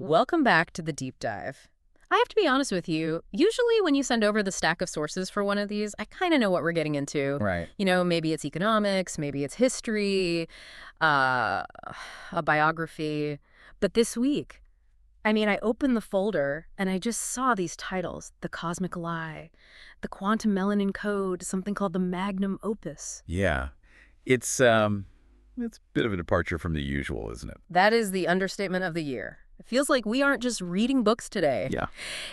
Welcome back to the deep dive. I have to be honest with you, usually when you send over the stack of sources for one of these, I kind of know what we're getting into. Right. Maybe it's economics, maybe it's history, uh, a biography. But this week, I opened the folder and I just saw these titles: The Cosmic Lie, The Quantum Melanin Code, something called the Magnum Opus. Yeah. It's it's a bit of a departure from the usual, isn't it? That is the understatement of the year. It feels like we aren't just reading books today. Yeah.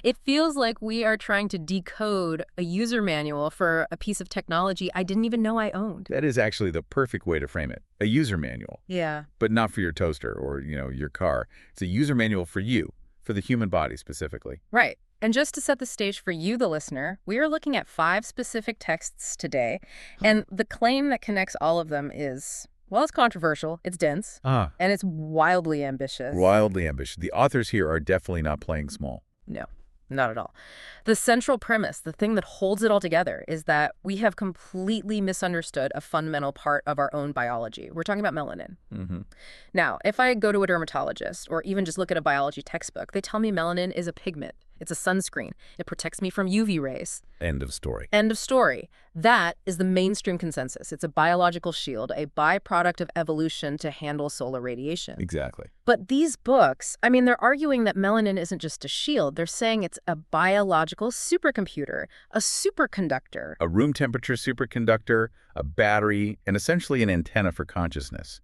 It feels like we are trying to decode a user manual for a piece of technology I didn't even know I owned. That is actually the perfect way to frame it. A user manual, Yeah. but not for your toaster or, your car. It's a user manual for you, for the human body specifically. Right. And just to set the stage for you, the listener, we are looking at 5 specific texts today. And the claim that connects all of them is, well, it's controversial, it's dense, Ah, and it's wildly ambitious. wildly ambitious. The authors here are definitely not playing small. No, not at all. The central premise, the thing that holds it all together, is that we have completely misunderstood a fundamental part of our own biology. We're talking about melanin. Mm-hmm. Now, if I go to a dermatologist or even just look at a biology textbook, they tell me melanin is a pigment. It's a sunscreen. It protects me from UV rays. End of story. End of story. That is the mainstream consensus. It's a biological shield, a byproduct of evolution to handle solar radiation. Exactly. But these books, they're arguing that melanin isn't just a shield. They're saying it's a biological supercomputer, a superconductor. A room temperature superconductor, a battery, and essentially an antenna for consciousness.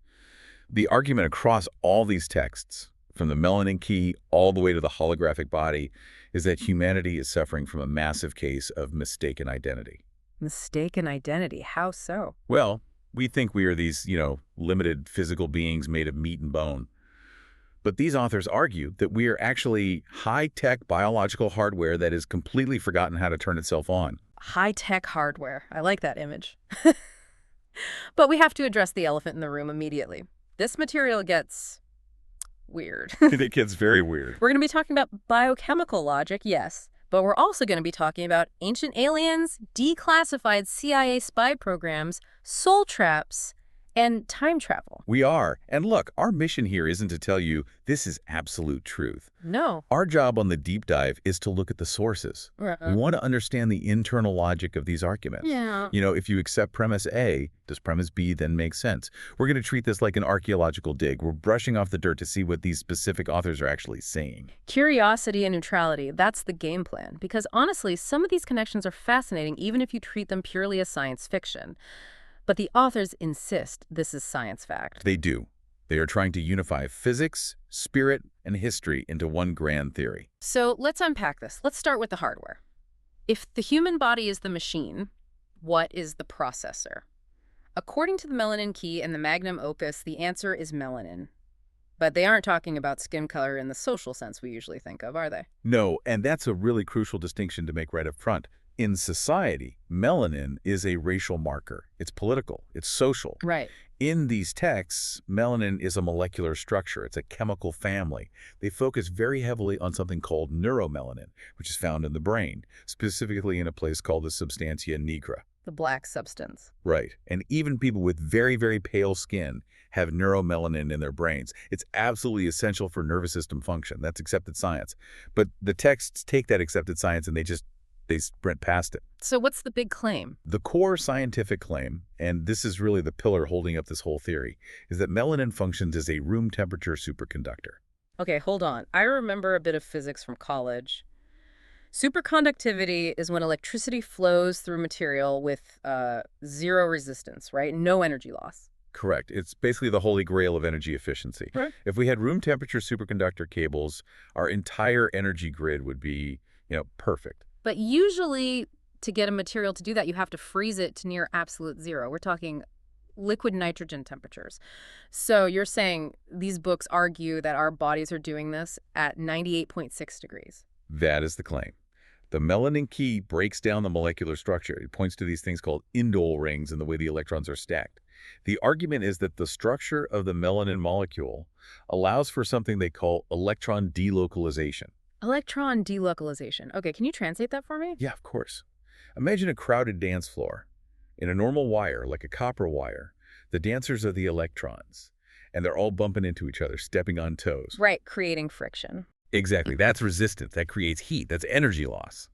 The argument across all these texts, from the melanin key all the way to the holographic body, is that humanity is suffering from a massive case of mistaken identity. Mistaken identity. How so? Well, we think we are these, limited physical beings made of meat and bone. But these authors argue that we are actually high-tech biological hardware that has completely forgotten how to turn itself on. High-tech hardware. I like that image. But we have to address the elephant in the room immediately. This material gets weird. It gets very weird. We're going to be talking about biochemical logic, yes, but we're also going to be talking about ancient aliens, declassified CIA spy programs, soul traps, and time travel. We are. And look, our mission here isn't to tell you this is absolute truth. No. Our job on the deep dive is to look at the sources. We want to understand the internal logic of these arguments. Yeah. If you accept premise A, does premise B then make sense? We're going to treat this like an archaeological dig. We're brushing off the dirt to see what these specific authors are actually saying. Curiosity and neutrality, that's the game plan. Because honestly, some of these connections are fascinating even if you treat them purely as science fiction. But the authors insist this is science fact. They do. They are trying to unify physics, spirit, and history into one grand theory. So let's unpack this. Let's start with the hardware. If the human body is the machine, what is the processor? According to the Melanin Key and the Magnum Opus, the answer is melanin. But they aren't talking about skin color in the social sense we usually think of, are they? No, and that's a really crucial distinction to make right up front. In society, melanin is a racial marker. It's political. It's social. Right. In these texts, melanin is a molecular structure. It's a chemical family. They focus very heavily on something called neuromelanin, which is found in the brain, specifically in a place called the substantia nigra. The black substance. Right. And even people with very, very pale skin have neuromelanin in their brains. It's absolutely essential for nervous system function. That's accepted science. But the texts take that accepted science and they sprint past it. So what's the big claim? The core scientific claim, and this is really the pillar holding up this whole theory, is that melanin functions as a room temperature superconductor. Okay, hold on. I remember a bit of physics from college. Superconductivity is when electricity flows through material with zero resistance, right? No energy loss. Correct. It's basically the holy grail of energy efficiency. Right. If we had room temperature superconductor cables, our entire energy grid would be, perfect. But usually, to get a material to do that, you have to freeze it to near absolute zero. We're talking liquid nitrogen temperatures. So you're saying these books argue that our bodies are doing this at 98.6 degrees. That is the claim. The melanin key breaks down the molecular structure. It points to these things called indole rings and the way the electrons are stacked. The argument is that the structure of the melanin molecule allows for something they call electron delocalization. Electron delocalization. Okay, can you translate that for me? Yeah, of course. Imagine a crowded dance floor. In a normal wire, like a copper wire, the dancers are the electrons, and they're all bumping into each other, stepping on toes. Right, creating friction. Exactly. That's resistance. That creates heat. That's energy loss.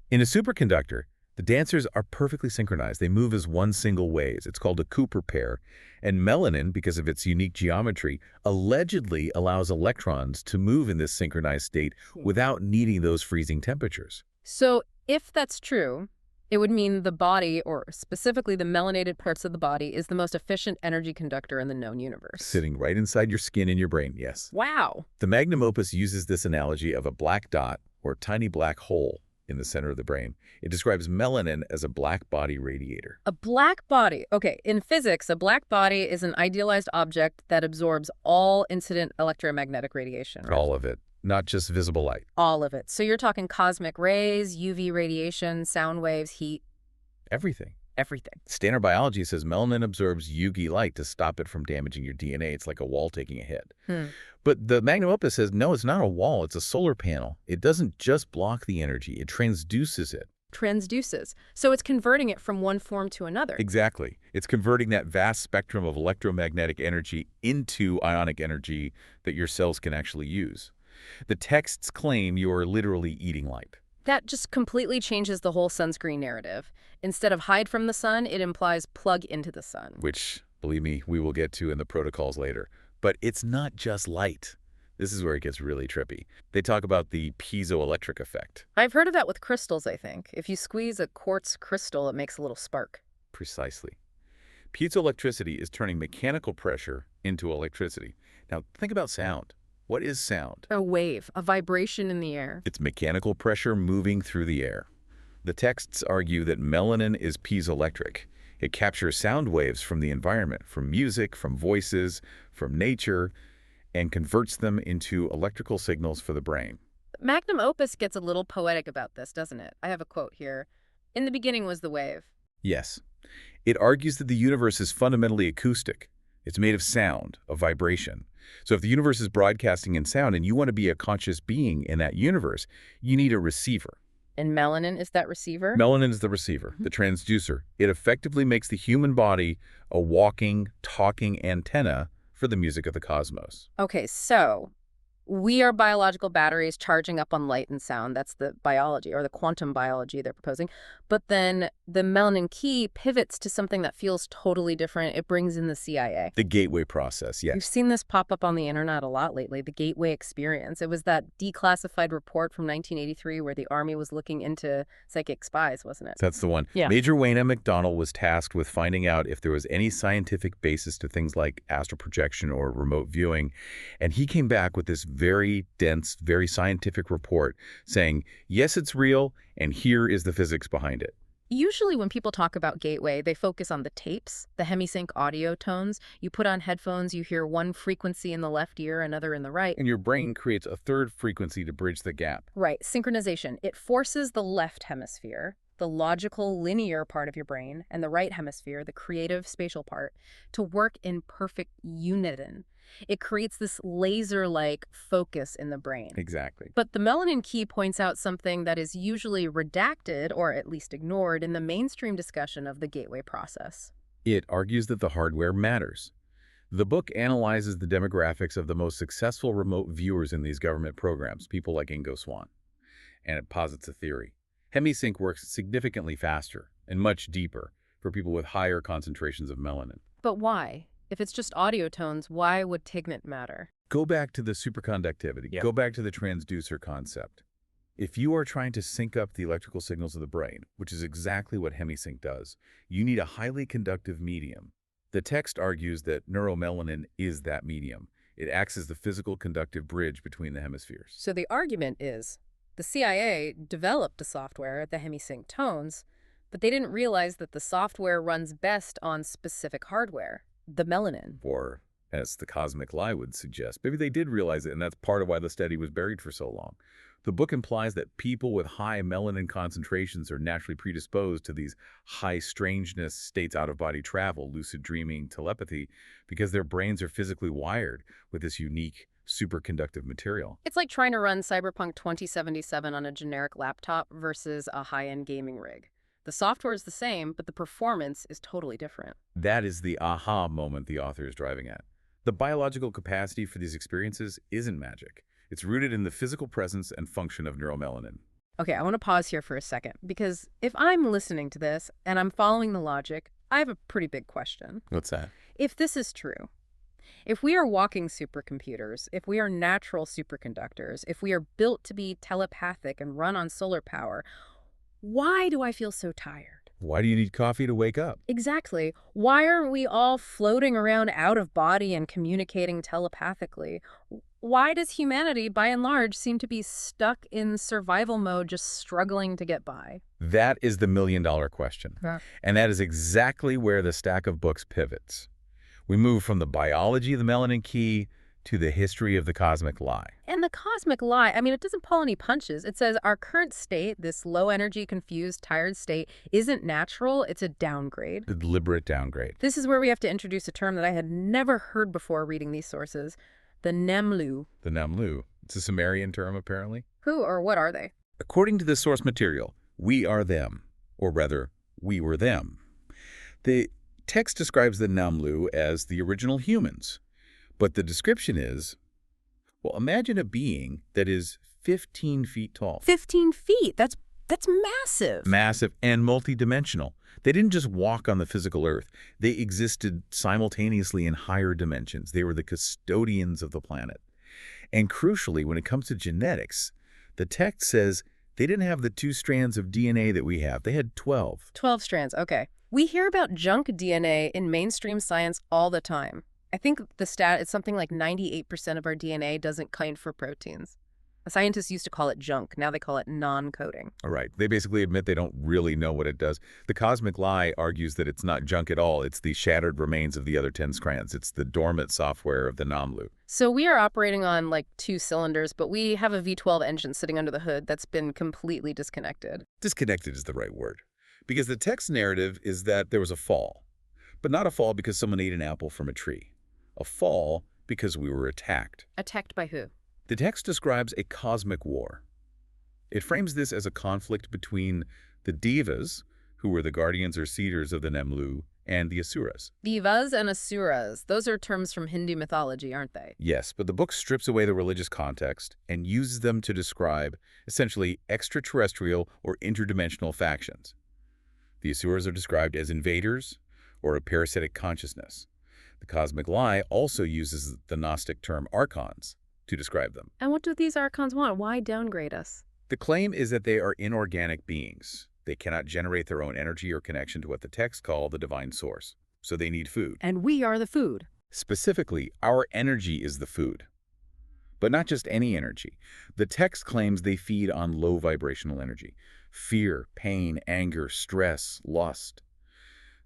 In a superconductor, the dancers are perfectly synchronized. They move as one single wave. It's called a Cooper pair. And melanin, because of its unique geometry, allegedly allows electrons to move in this synchronized state without needing those freezing temperatures. So if that's true, it would mean the body, or specifically the melanated parts of the body, is the most efficient energy conductor in the known universe. Sitting right inside your skin and your brain, yes. Wow. The magnum opus uses this analogy of a black dot or tiny black hole in the center of the brain. It describes melanin as a black body radiator. A black body. Okay, in physics, a black body is an idealized object that absorbs all incident electromagnetic radiation. Right? All of it, not just visible light. All of it. So you're talking cosmic rays, UV radiation, sound waves, heat, Everything. everything. Standard biology says melanin absorbs UV light to stop it from damaging your DNA. It's like a wall taking a hit. But the magnum opus says, no, it's not a wall. It's a solar panel. It doesn't just block the energy. It transduces it. Transduces. So it's converting it from one form to another. Exactly. It's converting that vast spectrum of electromagnetic energy into ionic energy that your cells can actually use. The texts claim you are literally eating light. That just completely changes the whole sunscreen narrative. Instead of hide from the sun, it implies plug into the sun. Which, believe me, we will get to in the protocols later. But it's not just light. This is where it gets really trippy. They talk about the piezoelectric effect. I've heard of that with crystals, I think. If you squeeze a quartz crystal, it makes a little spark. Precisely. Piezoelectricity is turning mechanical pressure into electricity. Now, think about sound. What is sound? A wave, a vibration in the air. It's mechanical pressure moving through the air. The texts argue that melanin is piezoelectric. It captures sound waves from the environment, from music, from voices, from nature, and converts them into electrical signals for the brain. Magnum opus gets a little poetic about this, doesn't it? I have a quote here. In the beginning was the wave. Yes. It argues that the universe is fundamentally acoustic. It's made of sound, of vibration. So if the universe is broadcasting in sound and you want to be a conscious being in that universe, you need a receiver. And melanin is that receiver? Melanin is the receiver, the transducer. It effectively makes the human body a walking, talking antenna for the music of the cosmos. Okay, so we are biological batteries charging up on light and sound. That's the biology, or the quantum biology they're proposing. But then the melanin key pivots to something that feels totally different. It brings in the CIA. The gateway process, yes. We've seen this pop up on the internet a lot lately, the gateway experience. It was that declassified report from 1983 where the Army was looking into psychic spies, wasn't it? That's the one. Yeah. Major Wayne M. McDonnell was tasked with finding out if there was any scientific basis to things like astral projection or remote viewing. And he came back with this very dense, very scientific report saying, yes, it's real, and here is the physics behind it. Usually when people talk about gateway, they focus on the tapes, the hemisync audio tones. You put on headphones, you hear one frequency in the left ear, another in the right. And your brain creates a third frequency to bridge the gap. Right, synchronization. It forces the left hemisphere, the logical, linear part of your brain, and the right hemisphere, the creative, spatial part, to work in perfect unison. It creates this laser-like focus in the brain. Exactly. But the melanin key points out something that is usually redacted, or at least ignored, in the mainstream discussion of the gateway process. It argues that the hardware matters. The book analyzes the demographics of the most successful remote viewers in these government programs, people like Ingo Swann. And it posits a theory. Hemisync works significantly faster and much deeper for people with higher concentrations of melanin. But why? If it's just audio tones, why would pigment matter? Go back to the superconductivity. Yep. Go back to the transducer concept. If you are trying to sync up the electrical signals of the brain, which is exactly what hemisync does, you need a highly conductive medium. The text argues that neuromelanin is that medium. It acts as the physical conductive bridge between the hemispheres. So the argument is, the CIA developed a software, the hemisync tones, but they didn't realize that the software runs best on specific hardware, the melanin. Or, as the cosmic lie would suggest, maybe they did realize it, and that's part of why the study was buried for so long. The book implies that people with high melanin concentrations are naturally predisposed to these high strangeness states, out-of-body travel, lucid dreaming, telepathy, because their brains are physically wired with this unique superconductive material. It's like trying to run Cyberpunk 2077 on a generic laptop versus a high-end gaming rig. The software is the same, but the performance is totally different. That is the aha moment the author is driving at. The biological capacity for these experiences isn't magic. It's rooted in the physical presence and function of neuromelanin. Okay, I want to pause here for a second, because if I'm listening to this and I'm following the logic, I have a pretty big question. What's that? If this is true, if we are walking supercomputers, if we are natural superconductors, if we are built to be telepathic and run on solar power, why do I feel so tired? Why do you need coffee to wake up? Exactly. Why aren't we all floating around out of body and communicating telepathically? Why does humanity, by and large, seem to be stuck in survival mode, just struggling to get by? That is the million-dollar question. Yeah. And that is exactly where the stack of books pivots. We move from the biology of the melanin key to the history of the cosmic lie. And the cosmic lie, I mean, it doesn't pull any punches. It says our current state, this low-energy, confused, tired state, isn't natural. It's a downgrade. The deliberate downgrade. This is where we have to introduce a term that I had never heard before reading these sources, the Nemlu. The Namlu. It's a Sumerian term, apparently. Who or what are they? According to the source material, we are them, or rather, we were them. The text describes the Namlu as the original humans, but the description is, well, imagine a being that is 15 feet tall. 15 feet. That's massive. Massive and multidimensional. They didn't just walk on the physical earth. They existed simultaneously in higher dimensions. They were the custodians of the planet. And crucially, when it comes to genetics, the text says they didn't have the 2 strands of DNA that we have. They had 12. 12 strands, okay. We hear about junk DNA in mainstream science all the time. I think the stat is something like 98% of our DNA doesn't code for proteins. Scientists used to call it junk. Now they call it non-coding. All right. They basically admit they don't really know what it does. The cosmic lie argues that it's not junk at all. It's the shattered remains of the other 10 strands. It's the dormant software of the Namlu. So we are operating on like 2 cylinders, but we have a V12 engine sitting under the hood that's been completely disconnected. Disconnected is the right word. Because the text narrative is that there was a fall. But not a fall because someone ate an apple from a tree. A fall because we were attacked. Attacked by who? The text describes a cosmic war. It frames this as a conflict between the Devas, who were the guardians or seers of the Namlu, and the Asuras. Devas and Asuras. Those are terms from Hindu mythology, aren't they? Yes, but the book strips away the religious context and uses them to describe, essentially, extraterrestrial or interdimensional factions. The Asuras are described as invaders or a parasitic consciousness. The cosmic lie also uses the Gnostic term archons to describe them. And what do these archons want? Why downgrade us? The claim is that they are inorganic beings. They cannot generate their own energy or connection to what the texts call the divine source. So they need food. And we are the food. Specifically, our energy is the food. But not just any energy. The text claims they feed on low vibrational energy. Fear, pain, anger, stress, lust.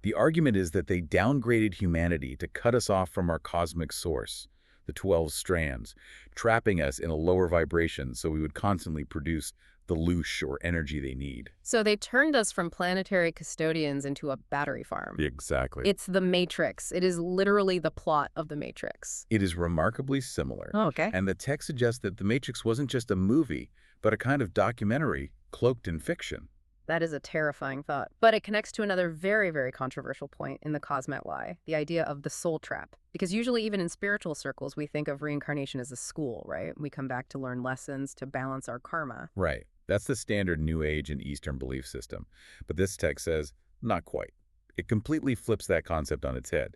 The argument is that they downgraded humanity to cut us off from our cosmic source, the 12 strands, trapping us in a lower vibration so we would constantly produce the loosh or energy they need. So they turned us from planetary custodians into a battery farm. Exactly. It's the Matrix. It is literally the plot of the Matrix. It is remarkably similar. Oh, okay. And the text suggests that The Matrix wasn't just a movie, but a kind of documentary cloaked in fiction. That is a terrifying thought. But it connects to another very, very controversial point in the cosmic lie, the idea of the soul trap. Because usually even in spiritual circles, we think of reincarnation as a school, right? We come back to learn lessons, to balance our karma. Right. That's the standard New Age and Eastern belief system. But this text says, not quite. It completely flips that concept on its head.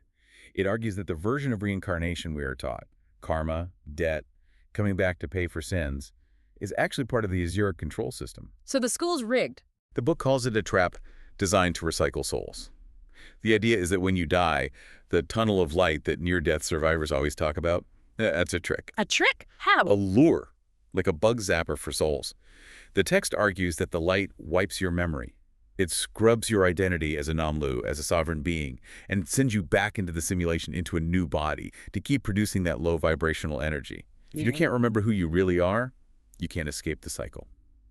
It argues that the version of reincarnation we are taught, karma, debt, coming back to pay for sins, is actually part of the Azuric control system. So the school's rigged. The book calls it a trap designed to recycle souls. The idea is that when you die, the tunnel of light that near-death survivors always talk about, that's a trick. A trick? How? A lure, like a bug zapper for souls. The text argues that the light wipes your memory. It scrubs your identity as a Namlu, as a sovereign being, and sends you back into the simulation, into a new body, to keep producing that low vibrational energy. If you can't remember who you really are, you can't escape the cycle.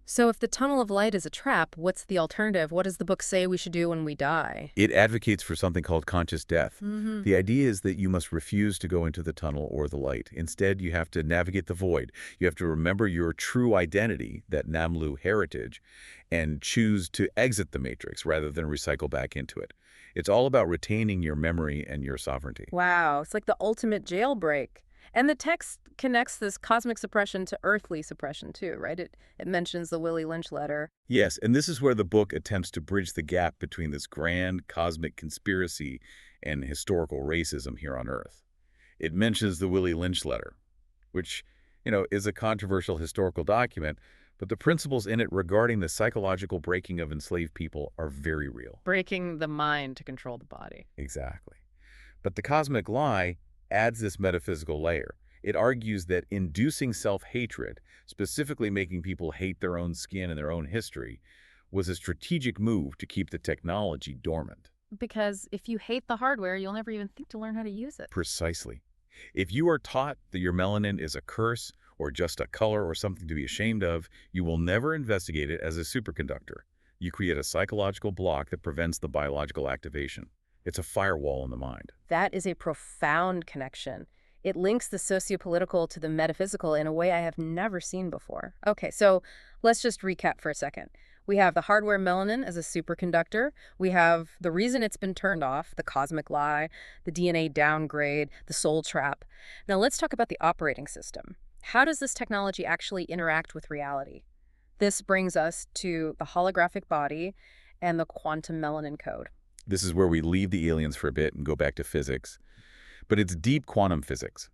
So if the tunnel of light is a trap, what's the alternative? What does the book say we should do when we die? It advocates for something called conscious death. The idea is that you must refuse to go into the tunnel or the light. Instead, you have to navigate the void. You have to remember your true identity, that Namlu heritage, and choose to exit the matrix rather than recycle back into it. It's all about retaining your memory and your sovereignty. Wow, it's like the ultimate jailbreak. And the text connects this cosmic suppression to earthly suppression too, right? It mentions the Willie Lynch letter. Yes, and this is where the book attempts to bridge the gap between this grand cosmic conspiracy and historical racism here on Earth. It mentions the Willie Lynch letter, which, is a controversial historical document, but the principles in it regarding the psychological breaking of enslaved people are very real. Breaking the mind to control the body. Exactly. But the cosmic lie adds this metaphysical layer. It argues that inducing self-hatred, specifically making people hate their own skin and their own history, was a strategic move to keep the technology dormant. Because if you hate the hardware, you'll never even think to learn how to use it. Precisely. If you are taught that your melanin is a curse or just a color or something to be ashamed of, you will never investigate it as a superconductor. You create a psychological block that prevents the biological activation. It's a firewall in the mind. That is a profound connection. It links the sociopolitical to the metaphysical in a way I have never seen before. Okay, so let's just recap for a second. We have the hardware melanin as a superconductor. We have the reason it's been turned off, the cosmic lie, the DNA downgrade, the soul trap. Now let's talk about the operating system. How does this technology actually interact with reality? This brings us to the holographic body and the quantum melanin code. This is where we leave the aliens for a bit and go back to physics. But it's deep quantum physics.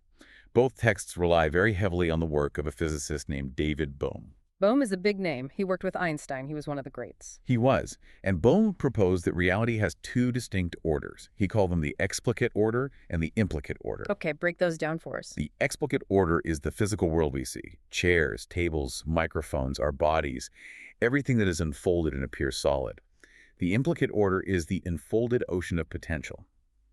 Both texts rely very heavily on the work of a physicist named David Bohm. Bohm is a big name. He worked with Einstein. He was one of the greats. He was. And Bohm proposed that reality has two distinct orders. He called them the explicate order and the implicate order. Okay, break those down for us. The explicate order is the physical world we see. Chairs, tables, microphones, our bodies, everything that is unfolded and appears solid. The implicate order is the enfolded ocean of potential.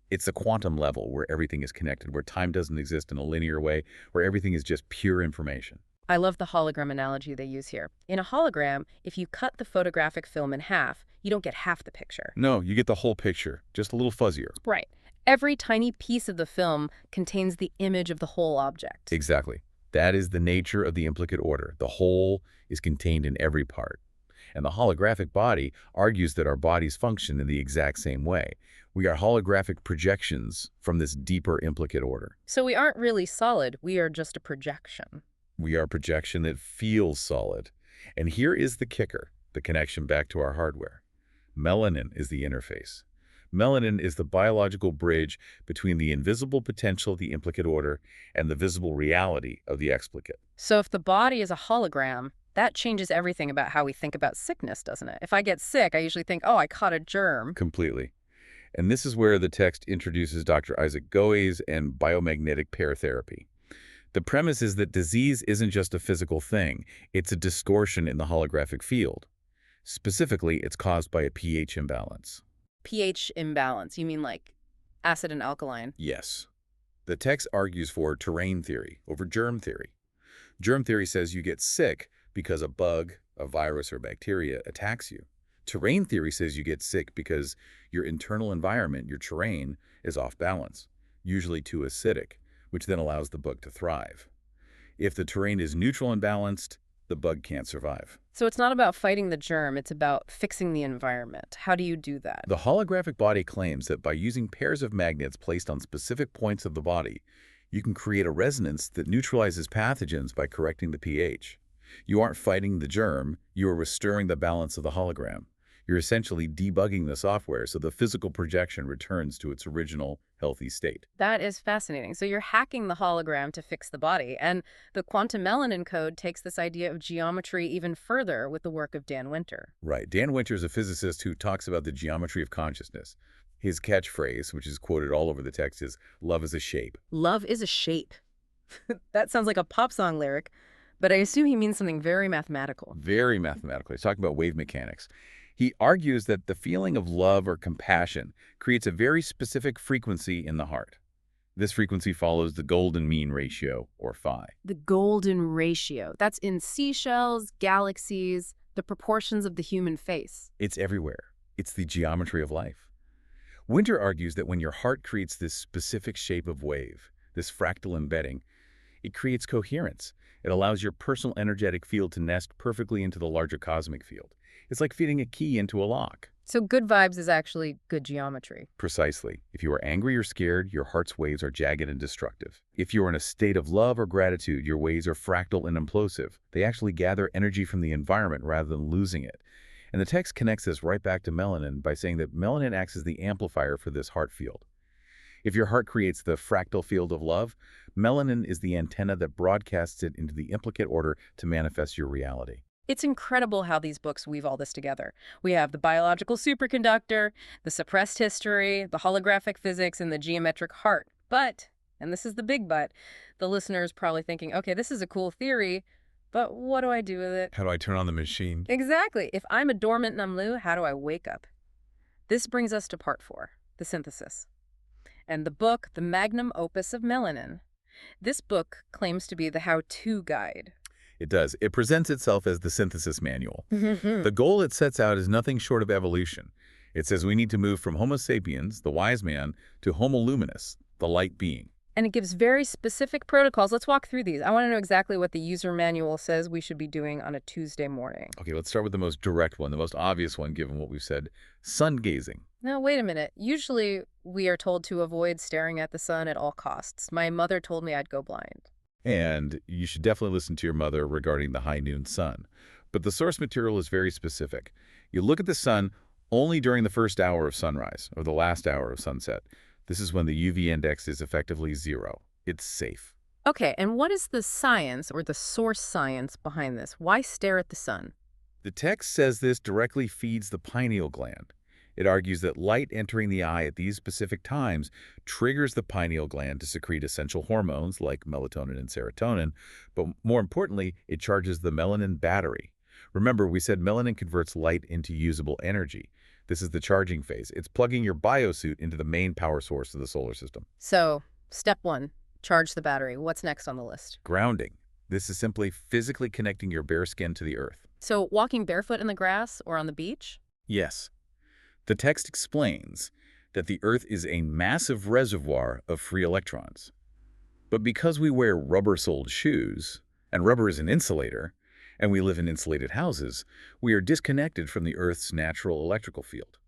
It's the quantum level where everything is connected, where time doesn't exist in a linear way, where everything is just pure information. I love the hologram analogy they use here. In a hologram, if you cut the photographic film in half, you don't get half the picture. No, you get the whole picture, just a little fuzzier. Right. Every tiny piece of the film contains the image of the whole object. Exactly. That is the nature of the implicate order. The whole is contained in every part. And the holographic body argues that our bodies function in the exact same way. We are holographic projections from this deeper implicate order. So we aren't really solid, we are just a projection. We are a projection that feels solid. And here is the kicker, the connection back to our hardware. Melanin is the interface. Melanin is the biological bridge between the invisible potential of the implicate order and the visible reality of the explicate. So if the body is a hologram, that changes everything about how we think about sickness, doesn't it? If I get sick, I usually think, oh, I caught a germ. Completely. And this is where the text introduces Dr. Isaac Goes and biomagnetic pair therapy. The premise is that disease isn't just a physical thing, it's a distortion in the holographic field. Specifically, it's caused by a pH imbalance. pH imbalance, you mean like acid and alkaline? Yes. The text argues for terrain theory over germ theory. Germ theory says you get sick because a bug, a virus, or bacteria attacks you. Terrain theory says you get sick because your internal environment, your terrain, is off balance, usually too acidic, which then allows the bug to thrive. If the terrain is neutral and balanced, the bug can't survive. So it's not about fighting the germ, it's about fixing the environment. How do you do that? The holographic body claims that by using pairs of magnets placed on specific points of the body, you can create a resonance that neutralizes pathogens by correcting the pH. You aren't fighting the germ, you are restoring the balance of the hologram. You're essentially debugging the software so the physical projection returns to its original healthy state. That is fascinating. So you're hacking the hologram to fix the body. And the quantum melanin code takes this idea of geometry even further with the work of Dan Winter. Right. Dan Winter is a physicist who talks about the geometry of consciousness. His catchphrase, which is quoted all over the text, is "Love is a shape." Love is a shape. That sounds like a pop song lyric, but I assume he means something very mathematical. Very mathematical. He's talking about wave mechanics. He argues that the feeling of love or compassion creates a very specific frequency in the heart. This frequency follows the golden mean ratio, or phi. The golden ratio. That's in seashells, galaxies, the proportions of the human face. It's everywhere. It's the geometry of life. Winter argues that when your heart creates this specific shape of wave, this fractal embedding, it creates coherence. It allows your personal energetic field to nest perfectly into the larger cosmic field. It's like fitting a key into a lock. So good vibes is actually good geometry. Precisely. If you are angry or scared, your heart's waves are jagged and destructive. If you are in a state of love or gratitude, your waves are fractal and implosive. They actually gather energy from the environment rather than losing it. And the text connects this right back to melanin by saying that melanin acts as the amplifier for this heart field. If your heart creates the fractal field of love, melanin is the antenna that broadcasts it into the implicate order to manifest your reality. It's incredible how these books weave all this together. We have the biological superconductor, the suppressed history, the holographic physics, and the geometric heart. But, and this is the big but, the listener is probably thinking, okay, this is a cool theory, but what do I do with it? How do I turn on the machine? Exactly. If I'm a dormant Namlu, how do I wake up? This brings us to part 4, the synthesis. And the book, the magnum opus of melanin. This book claims to be the how-to guide. It does. It presents itself as the synthesis manual. And The goal it sets out is nothing short of evolution. It says we need to move from Homo sapiens, the wise man, to Homo luminous, the light being. it gives very specific protocols. Let's walk through these. I want to know exactly what the user manual says we should be doing on a Tuesday morning. Okay, let's start with the most direct one, the most obvious one given what we've said, sun gazing. Now, wait a minute. Usually we are told to avoid staring at the sun at all costs. My mother told me I'd go blind. And you should definitely listen to your mother regarding the high noon sun. But the source material is very specific. You look at the sun only during the first hour of sunrise or the last hour of sunset. This is when the UV index is effectively 0. It's safe. Okay, and what is the science or the source science behind this? Why stare at the sun? The text says this directly feeds the pineal gland. It argues that light entering the eye at these specific times triggers the pineal gland to secrete essential hormones like melatonin and serotonin, but more importantly, it charges the melanin battery. Remember, we said melanin converts light into usable energy. This is the charging phase. It's plugging your biosuit into the main power source of the solar system. So, step 1, charge the battery. What's next on the list? Grounding. This is simply physically connecting your bare skin to the earth. So, walking barefoot in the grass or on the beach? Yes. The text explains that the Earth is a massive reservoir of free electrons. But because we wear rubber-soled shoes, and rubber is an insulator, and we live in insulated houses, we are disconnected from the Earth's natural electrical field.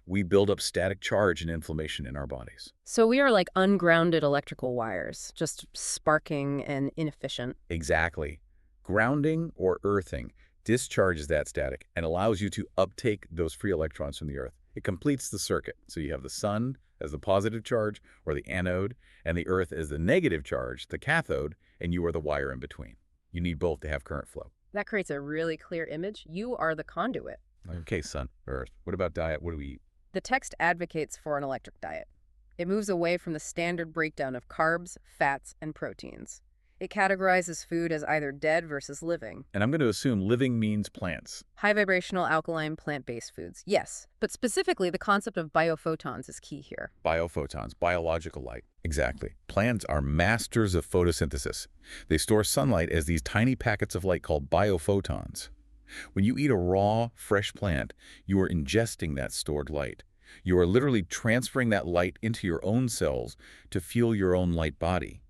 We build up static charge and inflammation in our bodies. So we are like ungrounded electrical wires, just sparking and inefficient. Exactly. Grounding or earthing discharges that static and allows you to uptake those free electrons from the Earth. It completes the circuit. So you have the sun as the positive charge, or the anode, and the Earth as the negative charge, the cathode, and you are the wire in between. You need both to have current flow. That creates a really clear image. You are the conduit. Okay, sun, Earth. What about diet? What do we eat? The text advocates for an electric diet. It moves away from the standard breakdown of carbs, fats, and proteins. It categorizes food as either dead versus living. And I'm going to assume living means plants. High vibrational alkaline plant-based foods, yes. But specifically, the concept of biophotons is key here. Biophotons, biological light. Exactly. Plants are masters of photosynthesis. They store sunlight as these tiny packets of light called biophotons. When you eat a raw, fresh plant, you are ingesting that stored light. You are literally transferring that light into your own cells to fuel your own light body.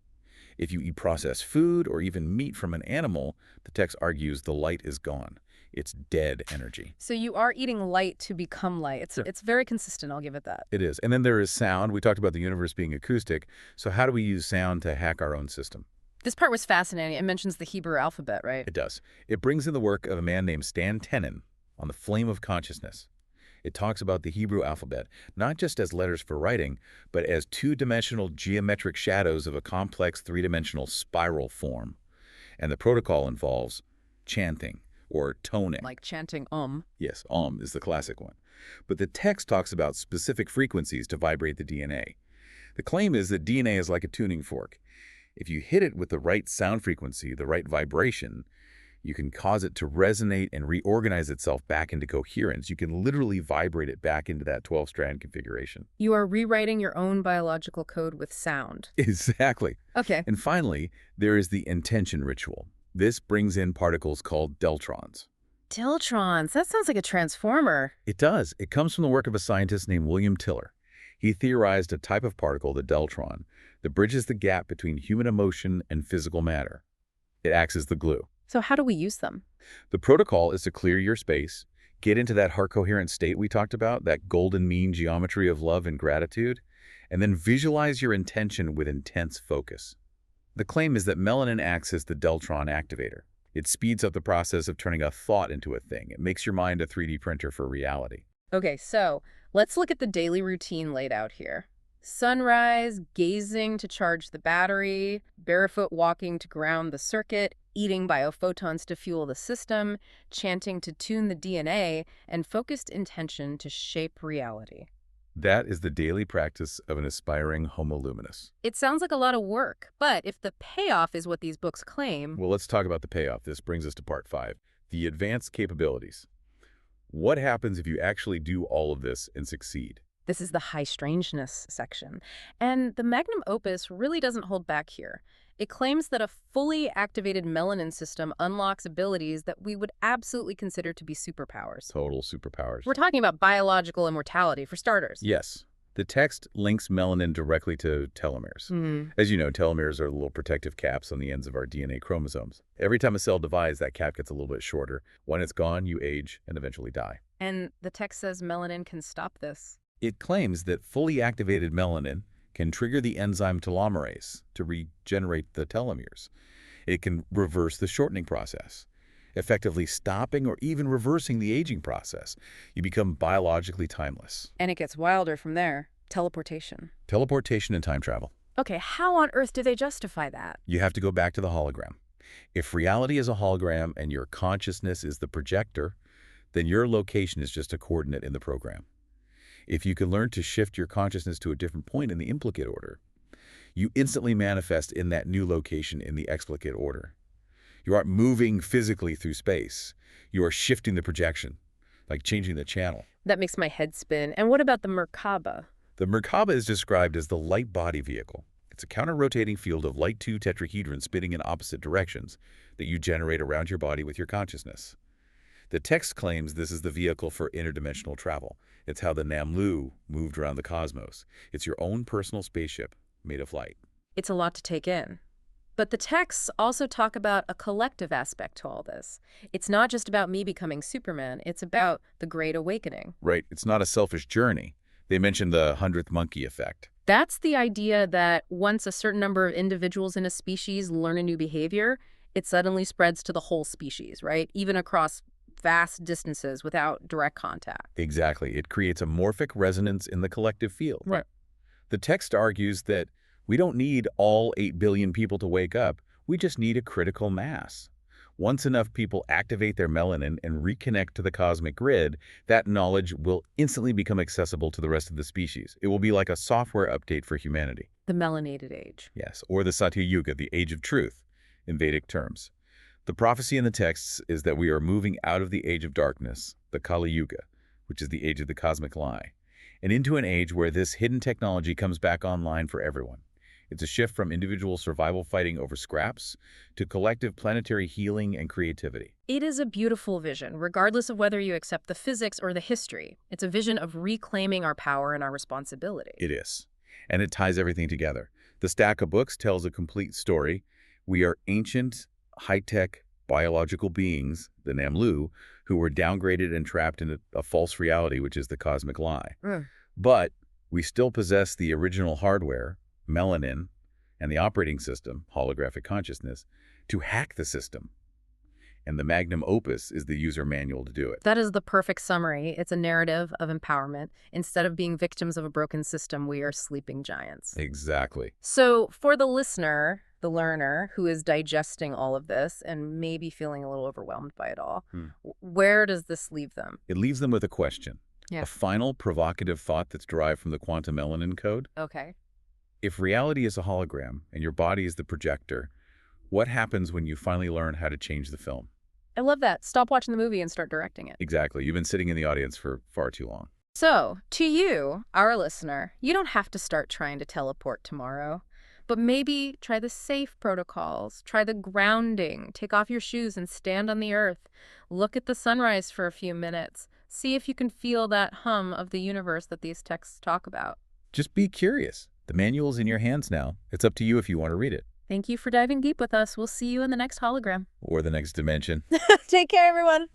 If you eat processed food or even meat from an animal, the text argues the light is gone. It's dead energy. So you are eating light to become light. It's very consistent, I'll give it that. It is. And then there is sound. We talked about the universe being acoustic. So how do we use sound to hack our own system? This part was fascinating. It mentions the Hebrew alphabet, right? It does. It brings in the work of a man named Stan Tenen on the flame of consciousness. It talks about the Hebrew alphabet, not just as letters for writing, but as two-dimensional geometric shadows of a complex three-dimensional spiral form. And the protocol involves chanting or toning. Like chanting Yes, is the classic one. But the text talks about specific frequencies to vibrate the DNA. The claim is that DNA is like a tuning fork. If you hit it with the right sound frequency, the right vibration, you can cause it to resonate and reorganize itself back into coherence. You can literally vibrate it back into that 12-strand configuration. You are rewriting your own biological code with sound. Exactly. Okay. And finally, there is the intention ritual. This brings in particles called deltrons. Deltrons. That sounds like a transformer. It does. It comes from the work of a scientist named William Tiller. He theorized a type of particle, the deltron, that bridges the gap between human emotion and physical matter. It acts as the glue. So how do we use them? The protocol is to clear your space, Get into that heart-coherent state we talked about, that golden mean geometry of love and gratitude, and then visualize your intention with intense focus. The claim is that melanin acts as the Deltron activator. It speeds up the process of turning a thought into a thing. It makes your mind a 3D printer for reality. Okay, so let's look at the daily routine laid out here. Sunrise, gazing to charge the battery, barefoot walking to ground the circuit, eating biophotons to fuel the system, chanting to tune the DNA, and focused intention to shape reality. That is the daily practice of an aspiring Homo luminous. It sounds like a lot of work, but if the payoff is what these books claim, Well, let's talk about the payoff. This brings us to part 5, the advanced capabilities. What happens if you actually do all of this and succeed? this is the high strangeness section. And the magnum opus really doesn't hold back here. It claims that a fully activated melanin system unlocks abilities that we would absolutely consider to be superpowers. Total superpowers. We're talking about biological immortality, for starters. Yes. The text links melanin directly to telomeres. Hmm. As you know, telomeres are the little protective caps on the ends of our DNA chromosomes. Every time a cell divides, that cap gets a little bit shorter. When it's gone, you age and eventually die. And the text says melanin can stop this. It claims that fully activated melanin can trigger the enzyme telomerase to regenerate the telomeres. It can reverse the shortening process, effectively stopping or even reversing the aging process. You become biologically timeless. And it gets wilder from there. Teleportation. Teleportation and time travel. Okay, how on earth do they justify that? You have to go back to the hologram. If reality is a hologram and your consciousness is the projector, then your location is just a coordinate in the program. If you can learn to shift your consciousness to a different point in the implicate order, you instantly manifest in that new location in the explicate order. You aren't moving physically through space. You are shifting the projection, like changing the channel. That makes my head spin. And what about the Merkaba? The Merkaba is described as the light body vehicle. It's a counter-rotating field of light 2 tetrahedrons spinning in opposite directions that you generate around your body with your consciousness. The text claims this is the vehicle for interdimensional travel. It's how the Namlu moved around the cosmos. It's your own personal spaceship made of light. It's a lot to take in. But the texts also talk about a collective aspect to all this. It's not just about me becoming Superman. It's about the Great Awakening. Right. It's not a selfish journey. They mention the 100th monkey effect. That's the idea that once a certain number of individuals in a species learn a new behavior, it suddenly spreads to the whole species, right? Even across vast distances without direct contact. Exactly. It creates a morphic resonance in the collective field. Right. The text argues that we don't need all 8 billion people to wake up. We just need a critical mass. Once enough people activate their melanin and reconnect to the cosmic grid, that knowledge will instantly become accessible to the rest of the species. It will be like a software update for humanity. The melanated age. Yes, or the Satya Yuga, the age of truth, in Vedic terms. The prophecy in the texts is that we are moving out of the age of darkness, the Kali Yuga, which is the age of the cosmic lie, and into an age where this hidden technology comes back online for everyone. It's a shift from individual survival fighting over scraps to collective planetary healing and creativity. It is a beautiful vision, regardless of whether you accept the physics or the history. It's a vision of reclaiming our power and our responsibility. It is. And it ties everything together. The stack of books tells a complete story. We are ancient, high-tech biological beings, the Namlu, who were downgraded and trapped in a false reality, which is the cosmic lie. But we still possess the original hardware, melanin, and the operating system, holographic consciousness, to hack the system. And the magnum opus is the user manual to do it. That is the perfect summary. It's a narrative of empowerment. Instead of being victims of a broken system, we are sleeping giants. Exactly. So for the listener, the learner, who is digesting all of this and maybe feeling a little overwhelmed by it all, where does this leave them? It leaves them with a question. Yeah. A final provocative thought that's derived from the quantum melanin code. Okay. If reality is a hologram and your body is the projector, what happens when you finally learn how to change the film? I love that. Stop watching the movie and start directing it. Exactly. You've been sitting in the audience for far too long. So, to you, our listener, you don't have to start trying to teleport tomorrow. But maybe try the safe protocols, try the grounding, take off your shoes and stand on the earth. Look at the sunrise for a few minutes. See if you can feel that hum of the universe that these texts talk about. Just be curious. The manual's in your hands now. It's up to you if you want to read it. Thank you for diving deep with us. We'll see you in the next hologram. Or the next dimension. Take care, everyone.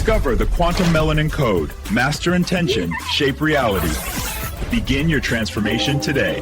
Discover the Quantum Melanin Code. Master intention, shape reality. Begin your transformation today.